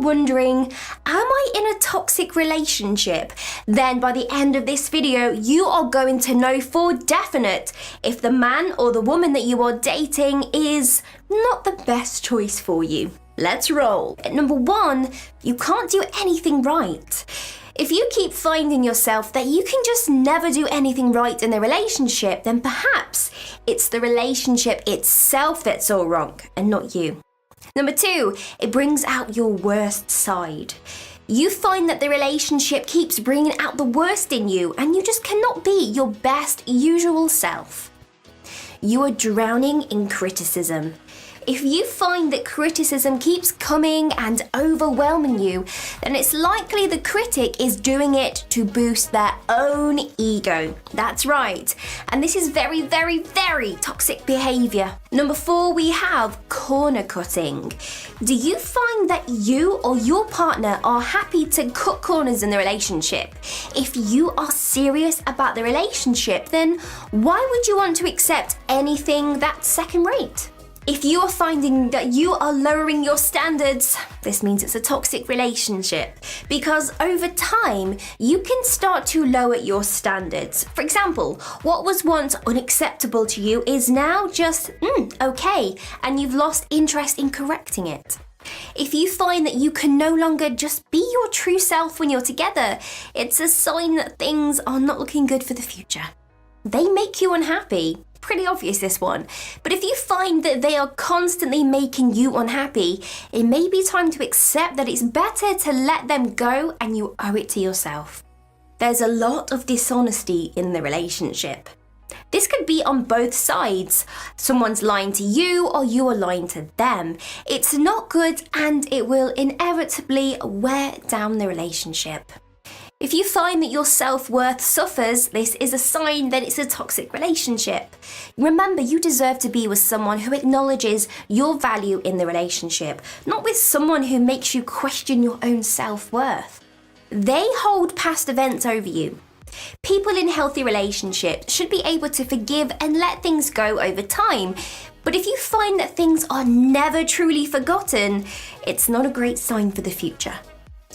wondering, am I in a toxic relationship? Then by the end of this video, you are going to know for definite if the man or the woman that you are dating is not the best choice for you. Let's roll. At number 1, you can't do anything right. If you keep finding yourself that you can just never do anything right in the relationship, then perhaps it's the relationship itself that's all wrong and not you. Number 2, it brings out your worst side. You find that the relationship keeps bringing out the worst in you and you just cannot be your best usual self. You are drowning in criticism. If you find that criticism keeps coming and overwhelming you, then it's likely the critic is doing it to boost their own ego. That's right. And this is very, very, very toxic behavior. Number 4, we have corner cutting. Do you find that you or your partner are happy to cut corners in the relationship? If you are serious about the relationship, then why would you want to accept anything that's second rate? If you are finding that you are lowering your standards, this means it's a toxic relationship, because over time, you can start to lower your standards. For example, what was once unacceptable to you is now just okay, and you've lost interest in correcting it. If you find that you can no longer just be your true self when you're together, it's a sign that things are not looking good for the future. They make you unhappy. Pretty obvious, this one. But if you find that they are constantly making you unhappy, it may be time to accept that it's better to let them go and you owe it to yourself. There's a lot of dishonesty in the relationship. This could be on both sides. Someone's lying to you or you are lying to them. It's not good and it will inevitably wear down the relationship. If you find that your self-worth suffers, this is a sign that it's a toxic relationship. Remember, you deserve to be with someone who acknowledges your value in the relationship, not with someone who makes you question your own self-worth. They hold past events over you. People in healthy relationships should be able to forgive and let things go over time. But if you find that things are never truly forgotten, it's not a great sign for the future.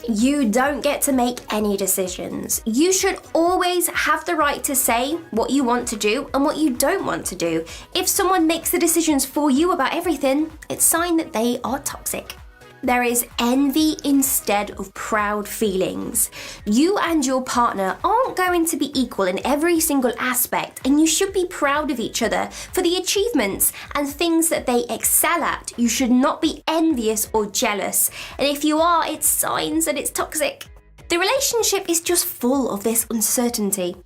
You don't get to make any decisions. You should always have the right to say what you want to do and what you don't want to do. If someone makes the decisions for you about everything, it's a sign that they are toxic. There is envy instead of proud feelings. You and your partner aren't going to be equal in every single aspect, and you should be proud of each other for the achievements and things that they excel at. You should not be envious or jealous, and if you are, it's signs that it's toxic. The relationship is just full of this uncertainty.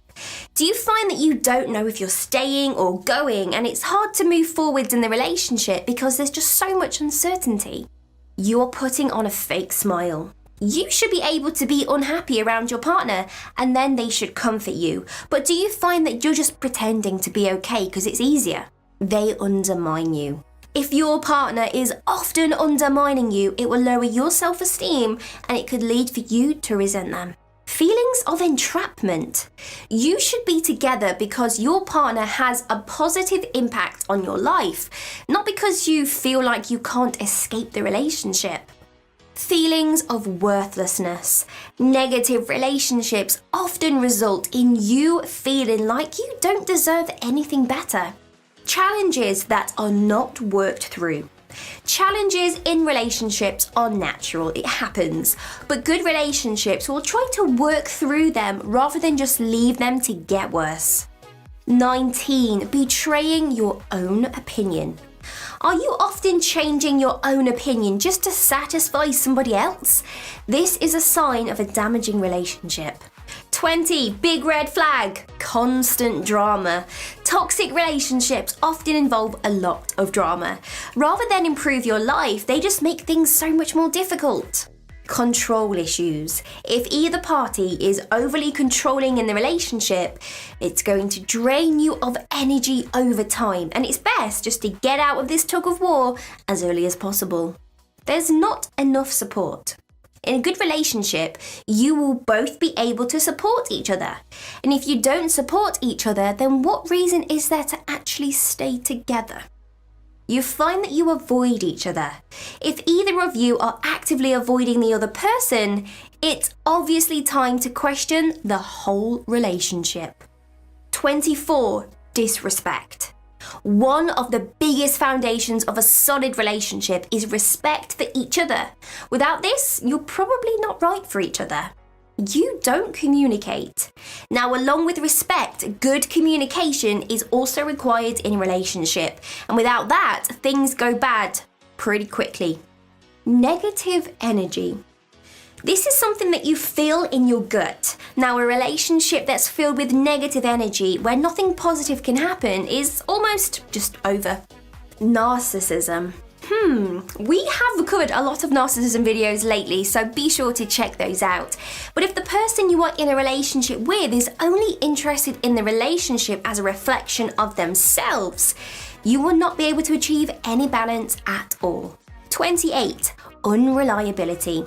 Do you find that you don't know if you're staying or going, and it's hard to move forwards in the relationship because there's just so much uncertainty? You're putting on a fake smile. You should be able to be unhappy around your partner and then they should comfort you. But do you find that you're just pretending to be okay because it's easier? They undermine you. If your partner is often undermining you, it will lower your self-esteem and it could lead for you to resent them. Feelings of entrapment. You should be together because your partner has a positive impact on your life, not because you feel like you can't escape the relationship. Feelings of worthlessness. Negative relationships often result in you feeling like you don't deserve anything better. Challenges that are not worked through. Challenges in relationships are natural, it happens, but good relationships will try to work through them rather than just leave them to get worse. 19. Betraying your own opinion. Are you often changing your own opinion just to satisfy somebody else? This is a sign of a damaging relationship. 20. Big red flag. Constant drama. Toxic relationships often involve a lot of drama. Rather than improve your life, they just make things so much more difficult. Control issues. If either party is overly controlling in the relationship, it's going to drain you of energy over time, and it's best just to get out of this tug of war as early as possible. There's not enough support. In a good relationship, you will both be able to support each other. And if you don't support each other, then what reason is there to actually stay together? you find that you avoid each other. If either of you are actively avoiding the other person, it's obviously time to question the whole relationship. 24. Disrespect. One of the biggest foundations of a solid relationship is respect for each other. Without this, you're probably not right for each other. You don't communicate. Now, along with respect, good communication is also required in a relationship. And without that, things go bad pretty quickly. Negative energy. This is something that you feel in your gut. Now, a relationship that's filled with negative energy, where nothing positive can happen, is almost just over. Narcissism. We have covered a lot of narcissism videos lately, so be sure to check those out. But if the person you are in a relationship with is only interested in the relationship as a reflection of themselves, you will not be able to achieve any balance at all. 28. Unreliability.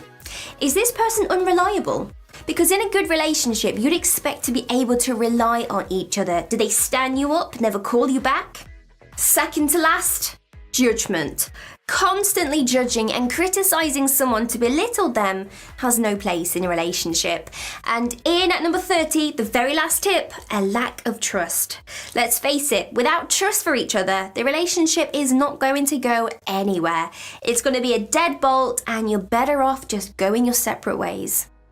Is this person unreliable? Because in a good relationship, you'd expect to be able to rely on each other. Do they stand you up, never call you back? Second to last, judgment. Constantly judging and criticizing someone to belittle them has no place in a relationship. And in at number 30, the very last tip, a lack of trust. Let's face it, without trust for each other, the relationship is not going to go anywhere. It's going to be a deadbolt and you're better off just going your separate ways.